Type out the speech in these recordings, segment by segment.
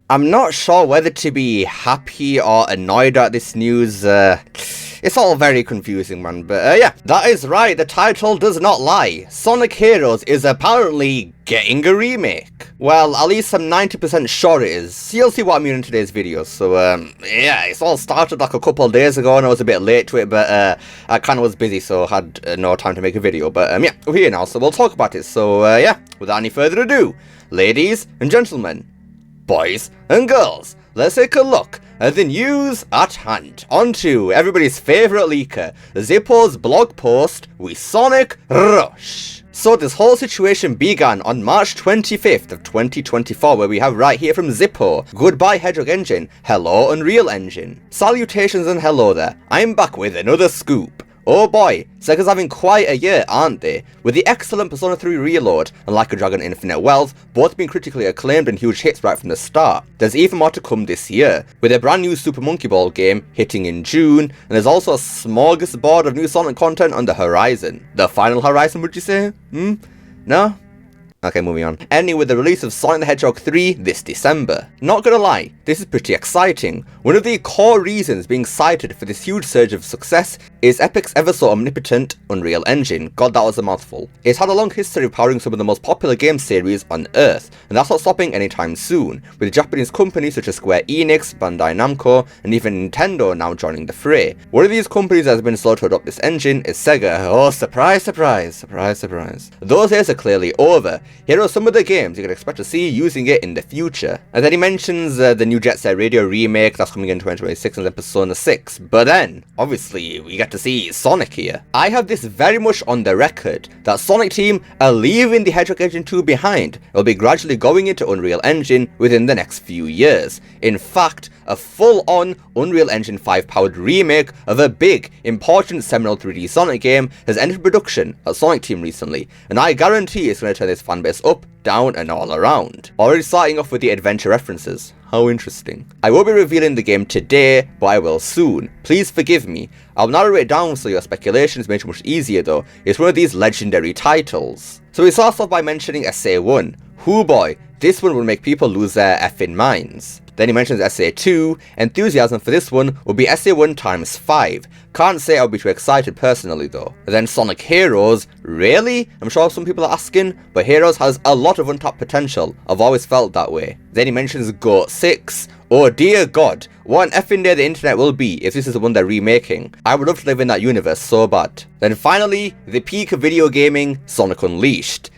I'm not sure whether to be happy or annoyed at this news. It's all very confusing, man. But yeah, that is right. The title does not lie. Sonic Heroes is apparently getting a remake. Well, at least I'm 90% sure it is. You'll see what I mean in today's video. So, yeah, it's all started like a couple of days ago and I was a bit late to it, but I kind of was busy, so I had no time to make a video. But yeah, we're here now, so we'll talk about it. So, yeah, without any further ado, ladies and gentlemen, boys and girls, let's take a look at the news at hand. On to everybody's favourite leaker, Zippo's blog post with Sonic Rush. So this whole situation began on March 25th of 2024, where we have right here from Zippo, goodbye Hedgehog Engine, hello Unreal Engine. Salutations and hello there, I'm back with another scoop. Oh boy, Sega's having quite a year, aren't they? With the excellent Persona 3 Reload and Like a Dragon Infinite Wealth both being critically acclaimed and huge hits right from the start. There's even more to come this year, with a brand new Super Monkey Ball game hitting in June, and there's also a smorgasbord of new Sonic content on the horizon. The final horizon, would you say? No? Okay, moving on. Ending with the release of Sonic the Hedgehog 3 this December. Not gonna lie, this is pretty exciting. One of the core reasons being cited for this huge surge of success is Epic's ever so omnipotent Unreal Engine. God, that was a mouthful. It's had a long history of powering some of the most popular game series on Earth, and that's not stopping anytime soon, with Japanese companies such as Square Enix, Bandai Namco, and even Nintendo now joining the fray. One of these companies that has been slow to adopt this engine is Sega. Oh, surprise, surprise, surprise, surprise. Those days are clearly over. Here are some of the games you can expect to see using it in the future. And then he mentions the new Jet Set Radio remake that's coming in 2026 and then Persona 6. But then, obviously, we get to see Sonic here. I have this very much on the record that Sonic Team are leaving the Hedgehog Engine 2 behind. It will be gradually going into Unreal Engine within the next few years. In fact, a full-on Unreal Engine 5 powered remake of a big, important seminal 3D Sonic game has entered production at Sonic Team recently, and I guarantee it's going to turn this fanbase up, down, and all around. Already starting off with the adventure references. How interesting. I won't be revealing the game today, but I will soon. Please forgive me. I'll narrow it down so your speculations make it much easier though. It's one of these legendary titles. So we start off by mentioning SA1. Hoo boy, this one will make people lose their effing minds. Then he mentions SA2, enthusiasm for this one will be SA1 times 5. Can't say I'll be too excited personally though. And then Sonic Heroes, really? I'm sure some people are asking, but Heroes has a lot of untapped potential. I've always felt that way. Then he mentions Goat 6. Oh dear god, what an effing day the internet will be if this is the one they're remaking. I would love to live in that universe so bad. Then finally, the peak of video gaming, Sonic Unleashed.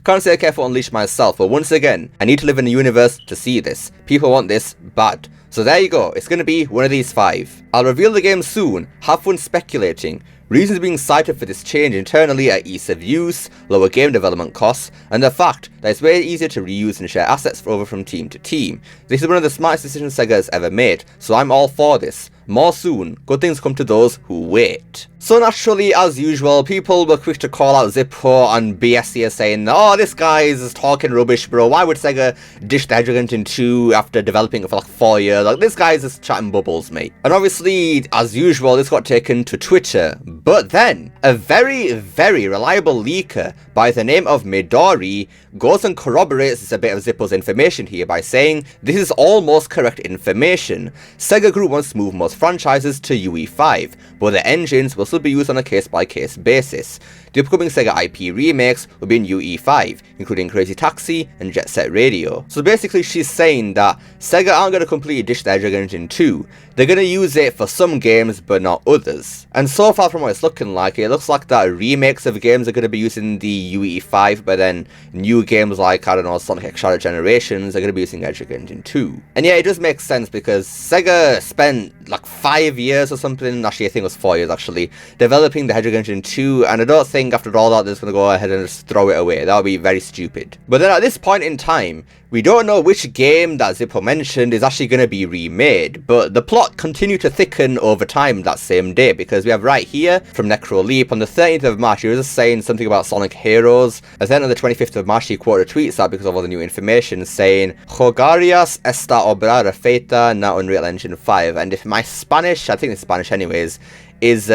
Can't say I care for Unleashed myself, but once again, I need to live in a universe to see this. People want this bad. So there you go, it's going to be one of these 5. I'll reveal the game soon, have fun speculating. Reasons being cited for this change internally are ease of use, lower game development costs, and the fact that it's way easier to reuse and share assets over from team to team. This is one of the smartest decisions Sega has ever made, so I'm all for this. More soon, good things come to those who wait. So naturally, as usual, people were quick to call out Zippo and BS here saying, oh, this guy is talking rubbish, bro. Why would Sega dish the Hedgehog Engine 2 after developing it for like 4 years? Like, this guy is just chatting bubbles, mate. And obviously, as usual, this got taken to Twitter. But then, a very, very reliable leaker by the name of Midori goes and corroborates a bit of Zippo's information here by saying, this is almost correct information. Sega Group wants to move most franchises to UE5, but the engines will still be used on a case-by-case basis. The upcoming Sega IP remakes will be in UE5, including Crazy Taxi and Jet Set Radio. So basically she's saying that Sega aren't going to completely dish the Hedgehog Engine 2, they're going to use it for some games but not others. And so far from what it's looking like, it looks like that remakes of games are going to be using the UE5, but then new games like, I don't know, Sonic X Shadow Generations are going to be using Hedgehog Engine 2. And yeah, it does make sense because Sega spent like 5 years or something, actually I think it was 4 years actually, developing the Hedgehog Engine 2, and I don't think after all that they're just going to go ahead and just throw it away. That would be very stupid. But then at this point in time, we don't know which game that Zippo mentioned is actually going to be remade, but the plot continued to thicken over time that same day, because we have right here from Necroleap on the 13th of March, he was just saying something about Sonic Heroes, and then on the 25th of March he quoted tweets that because of all the new information saying, Jugarias esta obra refeita na Unreal Engine 5, and if my Spanish, I think it's Spanish anyways, is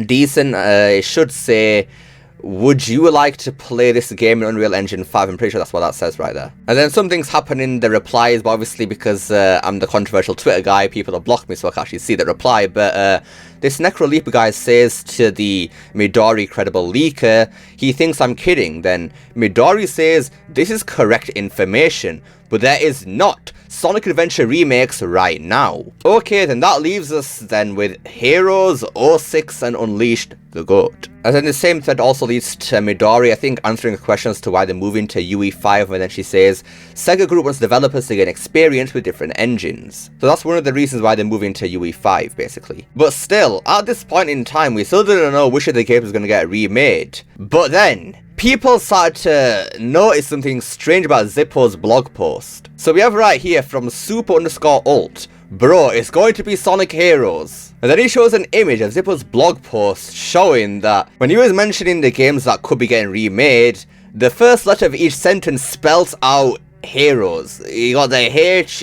decent, it should say, would you like to play this game in Unreal Engine 5? I'm pretty sure that's what that says right there. And then some things happen in the replies, but obviously because I'm the controversial Twitter guy, people have blocked me so I can actually see the reply. But this Necroleaper guy says to the Midori credible leaker, he thinks I'm kidding. Then Midori says, this is correct information, but there is not Sonic Adventure remakes right now. Okay, then that leaves us then with Heroes, 06 and Unleashed the GOAT. And then the same thread also leads to Midori, I think, answering a question as to why they're moving to UE5, and then she says, Sega Group wants developers to gain experience with different engines. So that's one of the reasons why they're moving to UE5, basically. But still, at this point in time, we still didn't know which of the games was going to get remade. But then, people started to notice something strange about Zippo's blog post. So we have right here from super_alt, bro, it's going to be Sonic Heroes. And then he shows an image of Zippo's blog post showing that when he was mentioning the games that could be getting remade, the first letter of each sentence spells out Heroes. You got the Heroes,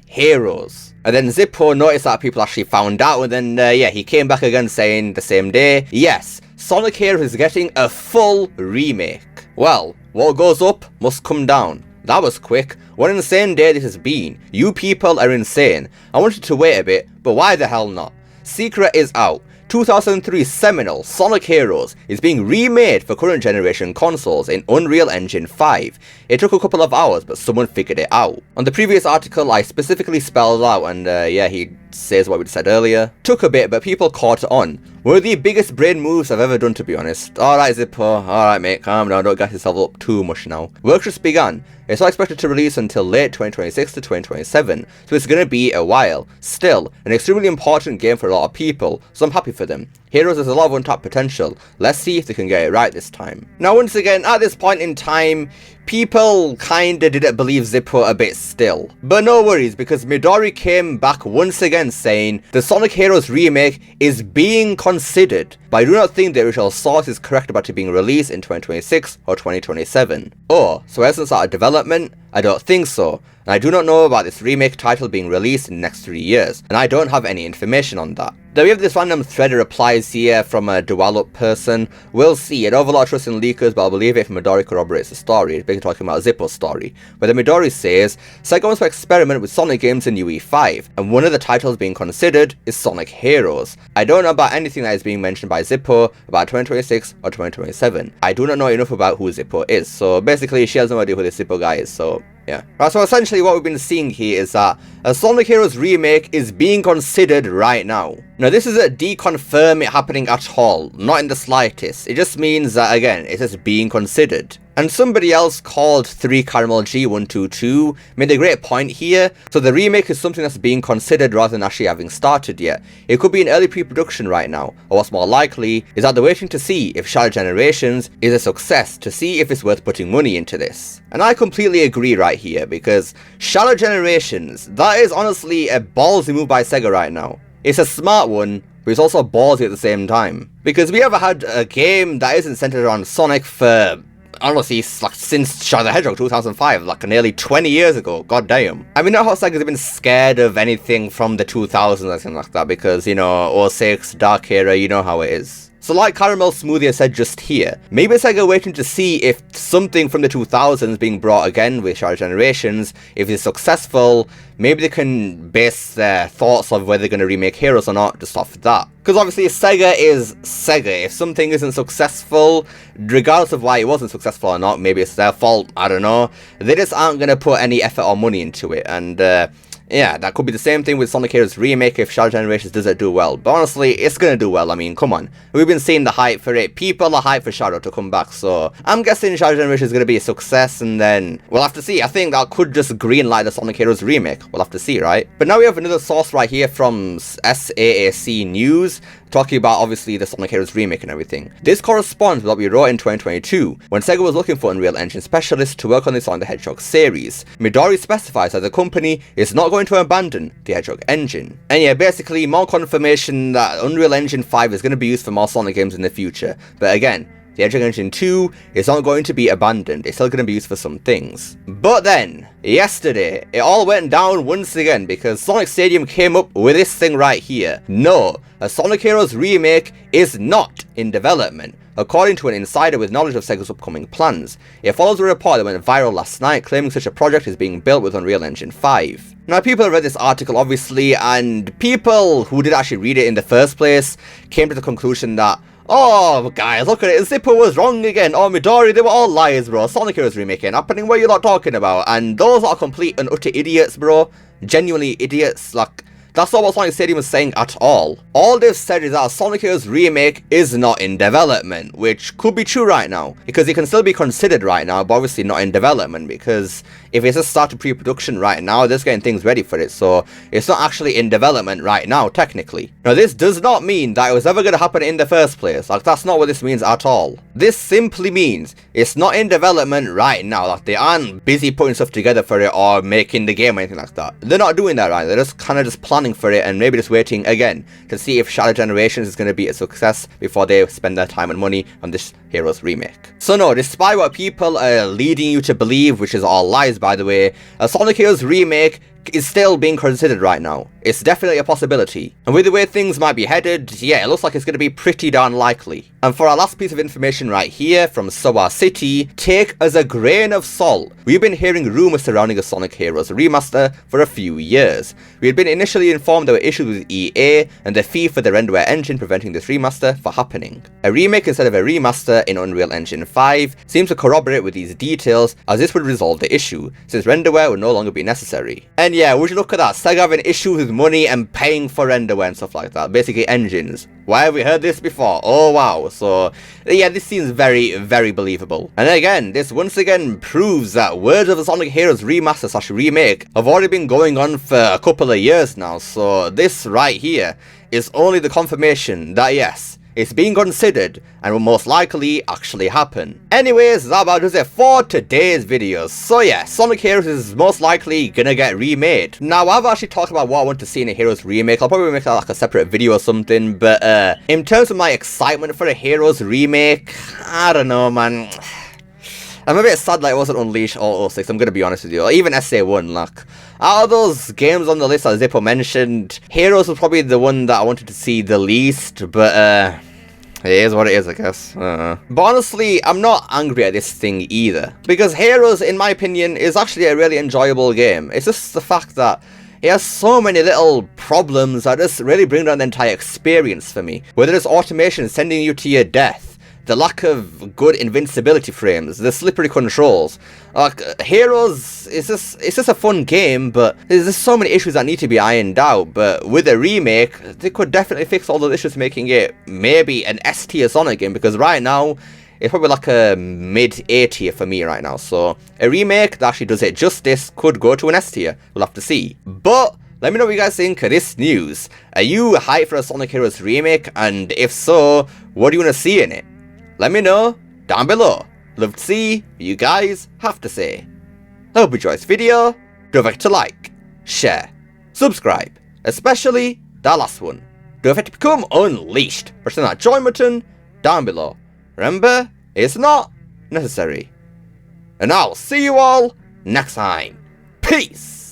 Heroes. And then Zippo noticed that people actually found out, and then yeah, he came back again saying the same day, yes, Sonic Heroes is getting a full remake. Well, what goes up must come down. That was quick. What an insane day this has been. You people are insane. I wanted to wait a bit, but why the hell not? Secret is out. 2003 seminal Sonic Heroes is being remade for current generation consoles in Unreal Engine 5. It took a couple of hours, but someone figured it out. On the previous article, I specifically spelled out, and yeah, he says what we said earlier. Took a bit, but people caught on. One of the biggest brain moves I've ever done, to be honest. Alright, Zippo. Alright, mate, calm down. Don't gas yourself up too much now. Work just began. It's not expected to release until late 2026 to 2027, so it's gonna be a while. Still, an extremely important game for a lot of people, so I'm happy for them. Heroes has a lot of untapped potential. Let's see if they can get it right this time. Now, once again, at this point in time, people kinda didn't believe Zippo a bit still. But no worries, because Midori came back once again saying, the Sonic Heroes remake is being considered, but I do not think the original source is correct about it being released in 2026 or 2027. Oh, so it hasn't started development? I don't think so, and I do not know about this remake title being released in the next 3 years, and I don't have any information on that. Then we have this random thread of replies here from a Dualup person. We'll see, I don't have a lot of trust in leakers, but I'll believe it if Midori corroborates the story. It's basically talking about Zippo's story, where the Midori says, Sega wants to experiment with Sonic games in UE5, and one of the titles being considered is Sonic Heroes. I don't know about anything that is being mentioned by Zippo about 2026 or 2027. I do not know enough about who Zippo is, so basically she has no idea who this Zippo guy is, so yeah. Right, so essentially what we've been seeing here is that a Sonic Heroes remake is being considered right now. Now this isn't deconfirm it happening at all, not in the slightest. It just means that, again, it is being considered. And somebody else called 3CaramelG122 made a great point here. So the remake is something that's being considered rather than actually having started yet. It could be in early pre-production right now, or what's more likely is that they're waiting to see if Shadow Generations is a success, to see if it's worth putting money into this. And I completely agree right here, because Shadow Generations, that is honestly a ballsy move by Sega right now. It's a smart one, but it's also ballsy at the same time. Because we ever had a game that isn't centered around Sonic for, honestly, like since Shadow the Hedgehog 2005, like nearly 20 years ago, god damn. I mean, not how Sega's been scared of anything from the 2000s or anything like that, because, you know, 06, Dark Era, you know how it is. So like Caramel Smoothie said just here, maybe Sega waiting to see if something from the 2000s being brought again with Shadow Generations, if it's successful, maybe they can base their thoughts of whether they're going to remake Heroes or not just off of that. Because obviously Sega is Sega. If something isn't successful, regardless of why it wasn't successful or not, maybe it's their fault, I don't know, they just aren't going to put any effort or money into it. And yeah, that could be the same thing with Sonic Heroes Remake if Shadow Generations doesn't do well. But honestly, it's gonna do well. I mean, come on. We've been seeing the hype for it. People are hyped for Shadow to come back. So I'm guessing Shadow Generations is gonna be a success, and then we'll have to see. I think that could just greenlight the Sonic Heroes Remake. We'll have to see, right? But now we have another source right here from SAAC News, talking about obviously the Sonic Heroes remake and everything. This corresponds with what we wrote in 2022, when Sega was looking for Unreal Engine specialists to work on the Sonic the Hedgehog series. Midori specifies that the company is not going to abandon the Hedgehog engine. And yeah, basically more confirmation that Unreal Engine 5 is going to be used for more Sonic games in the future. But again, The Engine 2 is not going to be abandoned, it's still going to be used for some things. But then, yesterday, it all went down once again because Sonic Stadium came up with this thing right here. No, a Sonic Heroes remake is not in development, according to an insider with knowledge of Sega's upcoming plans. It follows a report that went viral last night claiming such a project is being built with Unreal Engine 5. Now, people have read this article, obviously, and people who did actually read it in the first place came to the conclusion that, oh, guys, look at it, Zippo was wrong again. Oh, Midori, they were all liars, bro. Sonic Heroes remake ain't happening. What are you lot talking about? And those are complete and utter idiots, bro. Genuinely idiots. Like, that's not what Sonic Stadium is saying at all. All they've said is that Sonic Heroes remake is not in development, which could be true right now, because it can still be considered right now, but obviously not in development, because if it's just started pre-production right now, they're just getting things ready for it, so it's not actually in development right now, technically. Now, this does not mean that it was ever going to happen in the first place. Like, that's not what this means at all. This simply means it's not in development right now. Like, they aren't busy putting stuff together for it or making the game or anything like that. They're not doing that right now. They're just kind of just planning for it and maybe just waiting again to see if Shadow Generations is going to be a success before they spend their time and money on this Heroes remake. So no, despite what people are leading you to believe, which is all lies by the way, a Sonic Heroes remake is still being considered right now. It's definitely a possibility. And with the way things might be headed, yeah, it looks like it's going to be pretty darn likely. And for our last piece of information right here from Sowa City, take as a grain of salt. We've been hearing rumours surrounding a Sonic Heroes remaster for a few years. We had been initially informed there were issues with EA and the fee for the renderware engine preventing this remaster from happening. A remake instead of a remaster in Unreal Engine 5 seems to corroborate with these details, as this would resolve the issue, since renderware would no longer be necessary. And yeah, would you look at that, Sega having issues with money and paying for renderware and stuff like that, basically engines. Why have we heard this before? Oh wow, so yeah, this seems very, very believable. And again, this once again proves that words of the Sonic Heroes remaster slash remake have already been going on for a couple of years now, so this right here is only the confirmation that yes, it's being considered and will most likely actually happen. Anyways, that about does it for today's video. So yeah, Sonic Heroes is most likely gonna get remade. Now, I've actually talked about what I want to see in a Heroes remake. I'll probably make that like a separate video or something, but in terms of my excitement for a Heroes remake, I don't know, man. I'm a bit sad like it wasn't Unleashed or 06, I'm gonna be honest with you, or even SA1, like, out of those games on the list that Zippo mentioned, Heroes was probably the one that I wanted to see the least, but it is what it is, I guess. But honestly, I'm not angry at this thing either, because Heroes, in my opinion, is actually a really enjoyable game. It's just the fact that it has so many little problems that just really bring down the entire experience for me. Whether it's automation sending you to your death, the lack of good invincibility frames, the slippery controls. Like, Heroes, it's just a fun game, but there's just so many issues that need to be ironed out. But with a remake, they could definitely fix all those issues, making it maybe an S tier Sonic game, because right now, it's probably like a mid-A tier for me right now. So, a remake that actually does it justice could go to an S tier. We'll have to see. But let me know what you guys think of this news. Are you hyped for a Sonic Heroes remake? And if so, what do you want to see in it? Let me know down below. Love to see what you guys have to say. I hope you enjoyed this video. Don't forget to like, share, subscribe, especially that last one. Don't forget to become Unleashed. Pressing that join button down below. Remember, it's not necessary. And I'll see you all next time. Peace!